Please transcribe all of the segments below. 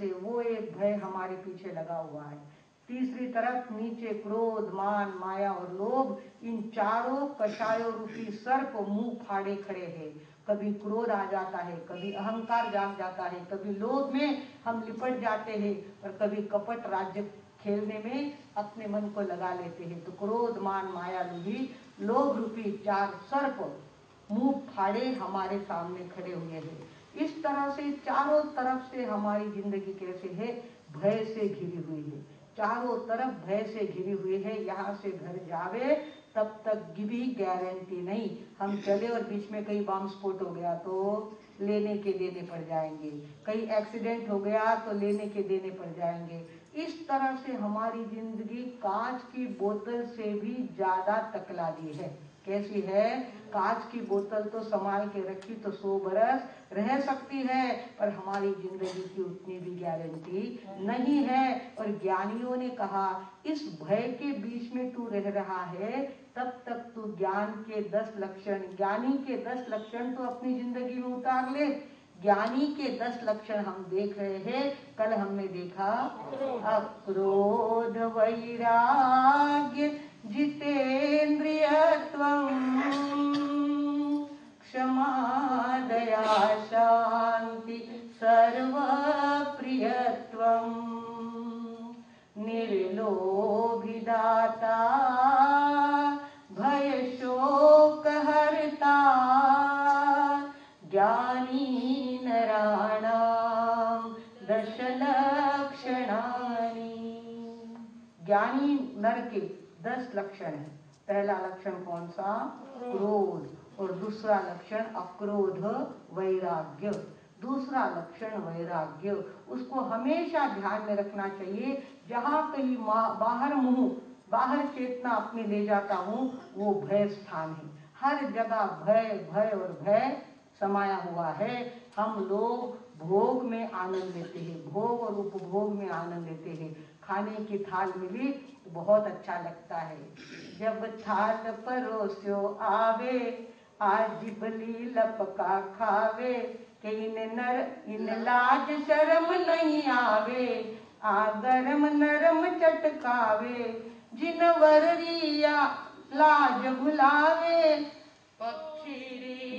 से वो एक भय हमारे पीछे लगा हुआ है। तीसरी तरफ नीचे क्रोध, मान, माया और लोभ, इन चारों कषायों रूपी सर्प मुंह फाड़े खड़े हैं। कभी क्रोध आ जाता है, कभी अहंकार जाग जाता है, कभी लोभ में हम लिपट जाते हैं और कभी कपट राज्य खेलने में अपने मन को लगा लेते हैं। तो क्रोध, मान, माया, लोभ रूपी चार सर्प मुंह फाड़े हमारे सामने खड़े हुए हैं। इस तरह से चारों तरफ से हमारी जिंदगी कैसे है, भय से घिरी हुई है। चारों तरफ भय से घिरी हुई है। यहाँ से घर जावे तब तक की भी गारंटी नहीं। हम चले और बीच में कहीं बम स्फोट हो गया तो लेने के देने पड़ जाएंगे, कहीं एक्सीडेंट हो गया तो लेने के देने पड़ जाएंगे। इस तरह से हमारी जिंदगी कांच की बोतल से भी ज्यादा तकलादी है। कैसी है? कांच की बोतल तो संभाल के रखी तो 100 बरस रह सकती है, पर हमारी जिंदगी की उतनी भी गारंटी नहीं है। और ज्ञानियों ने कहा इस भय के बीच में तू रह रहा है तब तक तू ज्ञान के 10 लक्षण, ज्ञानी के 10 लक्षण तो अपनी जिंदगी में उतार ले। ज्ञानी के 10 लक्षण हम देख रहे हैं। कल हमने देखा अक्रोध, वैराग्य, जितेंद्रियत्वं, क्षमा, दया, शांति, सर्वप्रियत्वं, निर्लोभिदाता, भय शोक हरता, ज्ञानी नराणां दश लक्षणानि। ज्ञानी नर के 10 लक्षण है। पहला लक्षण कौन सा? क्रोध। और दूसरा लक्षण अक्रोध, वैराग्य। दूसरा लक्षण वैराग्य, उसको हमेशा ध्यान में रखना चाहिए। जहाँ कहीं बाहर मुंह, बाहर चेतना अपनी ले जाता हूँ, वो भय स्थान है। हर जगह भय, भय और भय समाया हुआ है। हम लोग भोग में आनंद लेते हैं, भोग और उपभोग में आनंद लेते हैं। खाने की थाल मिली तो बहुत अच्छा लगता है। जब थाल परोस्यो आवे, आज बली लपका खावे, कि इन लाज शर्म नहीं आवे, आ गरम नरम चटकावे, जिन वरिया लाज भुलावे, पक्षी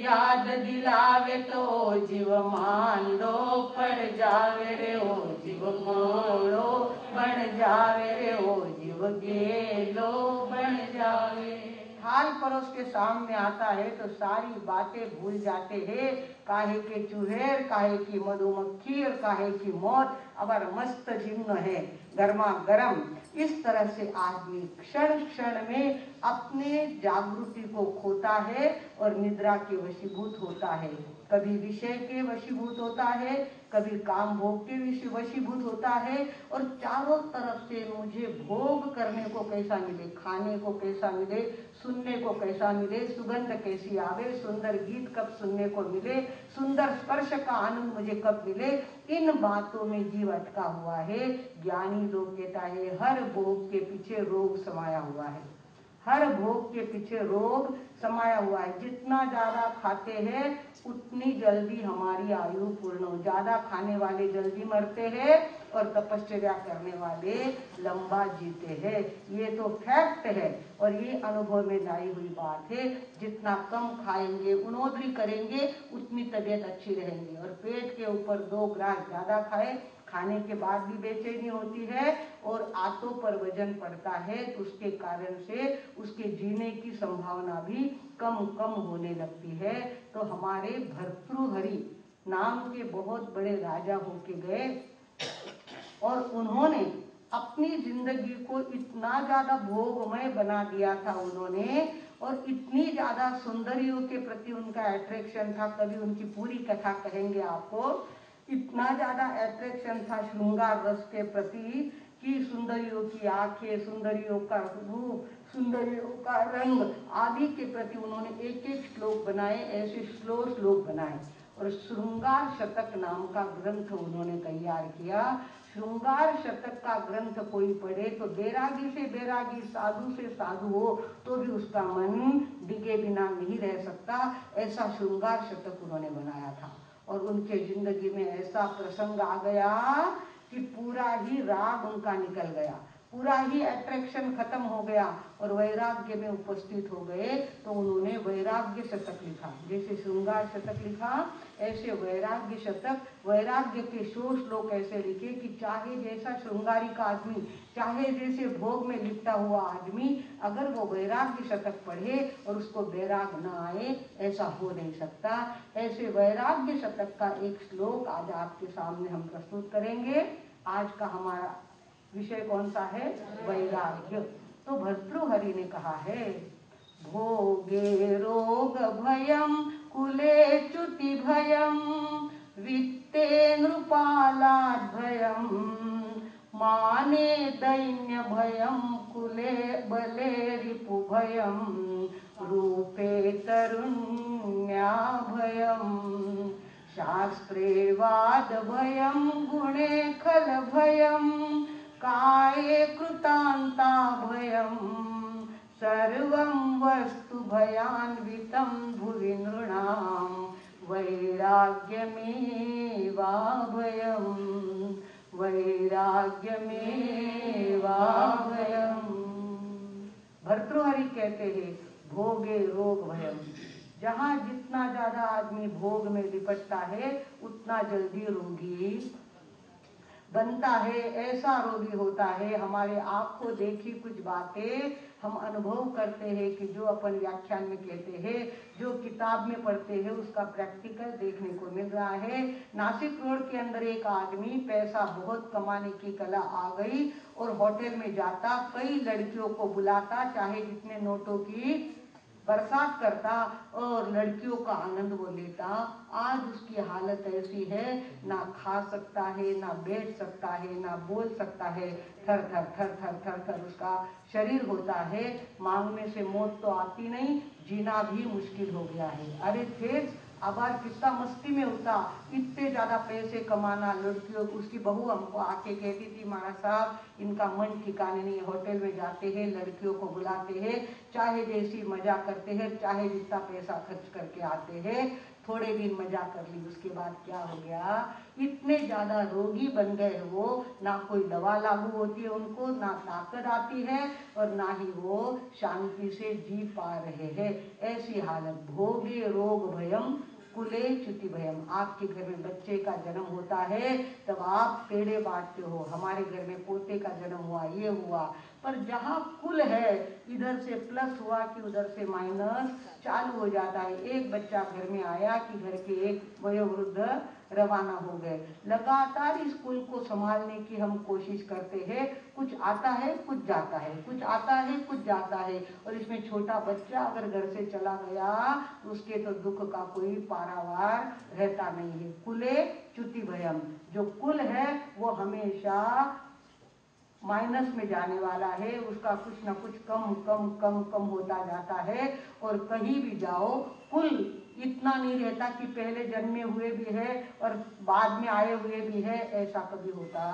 याद दिलावे, तो जीव मांडो पड़ जावे रे, ओ जीव मोड़ो बन जावे रे, ओ जीव गेलो बन जावे। थाल परोस के सामने आता है तो सारी बातें भूल जाते हैं। काहे के चूहेर, काहे की मधुमक्खी और काहे की मौत, अबर मस्त जिन्न है गर्मा गर्म। इस तरह से आदमी क्षण क्षण में अपने जागृति को खोता है और निद्रा के वशीभूत होता है। कभी विषय के वशीभूत होता है, कभी काम भोग के वशीभूत होता है। और चारों तरफ से मुझे भोग करने को कैसा मिले, खाने को कैसा मिले, सुनने को कैसा मिले, सुगंध कैसी आवे, सुंदर गीत कब सुनने को मिले, सुंदर स्पर्श का आनंद मुझे कब मिले, इन बातों में जीव अटका हुआ है। ज्ञानी लोग कहता है हर भोग के पीछे रोग समाया हुआ है, हर भोग के पीछे रोग समाया हुआ है। जितना ज्यादा खाते हैं उतनी जल्दी हमारी आयु पूर्ण हो। ज्यादा खाने वाले जल्दी मरते हैं और तपश्चर्या करने वाले लंबा जीते हैं। ये तो फैक्ट है और ये अनुभव में लाई हुई बात है। जितना कम खाएंगे, उनोदरी करेंगे, उतनी तबीयत अच्छी रहेंगी। और पेट के ऊपर 2 ग्रास ज्यादा खाए, खाने के बाद भी बेचैनी होती है और आंतों पर वजन पड़ता है, तो उसके कारण से उसके जीने की संभावना भी कम होने लगती है। तो हमारे भर्तृहरि नाम के बहुत बड़े राजा होके गए और उन्होंने अपनी जिंदगी को इतना ज्यादा भोगमय बना दिया था उन्होंने, और इतनी ज्यादा सुंदरियों के प्रति उनका अट्रैक्शन था। कभी उनकी पूरी कथा कहेंगे आपको। इतना ज्यादा अट्रैक्शन था श्रृंगार रस के प्रति कि सुंदरियों की आंखें, सुंदरियों का रूप, सुंदरियों का रंग आदि के प्रति उन्होंने एक एक श्लोक बनाए, ऐसे श्लोक बनाए। और श्रृंगार शतक नाम का ग्रंथ उन्होंने तैयार किया। श्रृंगार शतक का ग्रंथ कोई पढ़े तो बैरागी से बैरागी, साधु से साधु हो तो भी उसका मन डिगे बिना नहीं रह सकता। ऐसा श्रृंगार शतक उन्होंने बनाया था। और उनके जिंदगी में ऐसा प्रसंग आ गया कि पूरा ही राग उनका निकल गया, पूरा ही अट्रैक्शन खत्म हो गया और वैराग्य में उपस्थित हो गए, तो उन्होंने वैराग्य शतक लिखा। जैसे श्रृंगार शतक लिखा, ऐसे वैराग्य शतक, वैराग्य के 100 श्लोक ऐसे लिखे कि चाहे जैसा श्रृंगारिक आदमी, चाहे जैसे भोग में लिपटा हुआ आदमी, अगर वो वैराग्य शतक पढ़े और उसको वैराग न आए, ऐसा हो नहीं सकता। ऐसे वैराग्य शतक का एक श्लोक आज आपके सामने हम प्रस्तुत करेंगे। आज का हमारा विषय कौन सा है? वैराग्य। तो भर्तृहरि ने कहा है, भोगे रोग भयम कुले च्युति भयम वित्ते नृपालाद भयम माने दैन्य भयम कुले बले रिपु भयम रूपे तरुण्या भयम शास्त्रे वाद भयम गुणे खल भयम काये कृतान्ता भयम सर्वं वस्तु भयान्वितं भुवि नृणां वैराग्यमेवा भयम वैराग्यमेवा भयम। भर्तृहरि कहते हैं, भोगे रोग भयम। जहाँ जितना ज्यादा आदमी भोग में लिपटता है, उतना जल्दी रोगी बनता है, ऐसा रोगी होता है। हमारे आंखों देखी कुछ बातें हम अनुभव करते हैं कि जो अपन व्याख्यान में कहते हैं, जो किताब में पढ़ते हैं, उसका प्रैक्टिकल देखने को मिल रहा है। नासिक रोड के अंदर एक आदमी, पैसा बहुत कमाने की कला आ गई और होटल में जाता, कई लड़कियों को बुलाता, चाहे जितने नोटों की बरसात करता और लड़कियों का आनंद वो लेता। आज उसकी हालत ऐसी है, ना खा सकता है, ना बैठ सकता है, ना बोल सकता है, थर थर थर थर थर थर उसका शरीर होता है। मांगने से मौत तो आती नहीं, जीना भी मुश्किल हो गया है। अरे थे आबार कितना मस्ती में होता, इतने ज्यादा पैसे कमाना, लड़कियों, उसकी बहू हमको आके कहती थी, महाराज साहब इनका मन ठिकाने नहीं, होटल में जाते हैं, लड़कियों को बुलाते हैं, चाहे जैसी मजा करते हैं, चाहे जितना पैसा खर्च करके आते हैं, थोड़े दिन मजा कर ली, उसके बाद क्या हो गया, इतने ज्यादा रोगी बन गए वो, ना कोई दवा लागू होती है उनको, ना ताकत आती है और ना ही वो शांति से जी पा रहे हैं। ऐसी हालत, भोगे रोग भयम कुले च्युति भयम। आपके घर में बच्चे का जन्म होता है, तब आप पेड़े बांटते हो, हमारे घर में पोते का जन्म हुआ, ये हुआ, पर जहाँ कुल है, इधर से प्लस हुआ कि उधर से माइनस चालू हो जाता है। एक बच्चा घर में आया कि घर के एक वयोवृद्ध रवाना हो गए। लगातार इस कुल को संभालने की हम कोशिश करते हैं, कुछ आता है कुछ जाता है, कुछ आता है कुछ जाता है, और इसमें छोटा बच्चा अगर घर से चला गया, उसके तो दुख का कोई पारावार रहता नहीं है। कुले च्युति भयम, जो कुल है वो हमेशा माइनस में जाने वाला है, उसका कुछ ना कुछ कम कम कम कम होता जाता है। और कहीं भी जाओ, कुल इतना नहीं रहता कि पहले जन्मे हुए भी है और बाद में आए हुए भी है, ऐसा कभी होता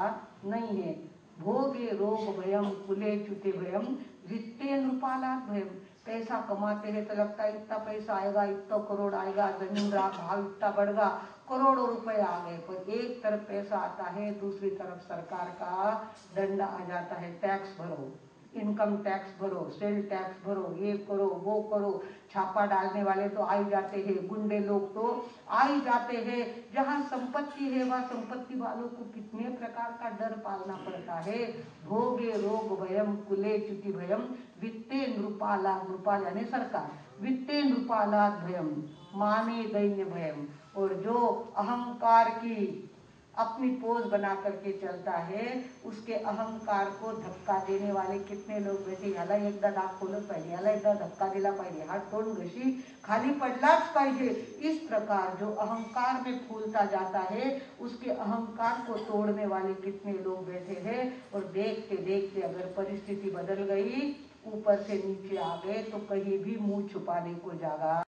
नहीं है। भोगे रोग भयम कुले च्युति भयम वित्ते नृपालाद भयम। पैसा कमाते हैं तो लगता है इतना पैसा आएगा, इतना करोड़ आएगा, जमीन का भाव इतना बढ़ेगा, करोड़ों रुपए आ गए, पर एक तरफ पैसा आता है, दूसरी तरफ सरकार का दंड आ जाता है। टैक्स भरो, इनकम टैक्स भरो, सेल टैक्स भरो, ये करो वो करो, छापा डालने वाले तो आ ही जाते हैं, गुंडे लोग तो आ ही जाते हैं। जहाँ संपत्ति है वहाँ संपत्ति वालों को कितने प्रकार का डर पालना पड़ता है। भोगे रोग भयम कुले च्युति भयम वित्ते नृपालाद, नृपाल यानी सरकार, वित्ते नृपालाद भयम माने दैन्य भयम। और जो अहंकार की अपनी पोज बना करके चलता है, उसके अहंकार को धक्का देने वाले कितने लोग बैठे, याला एकदा दाग खोलत पाहिजे, याला एकदा धक्का दिला पाहिजे, हात तोंड घशी खाली पडलाच पाहिजे। इस प्रकार जो अहंकार में फूलता जाता है, उसके अहंकार को तोड़ने वाले कितने लोग बैठे हैं। और देखते देखते अगर परिस्थिति बदल गई, ऊपर से नीचे आ गए, तो कहीं भी मुंह छुपाने को जगह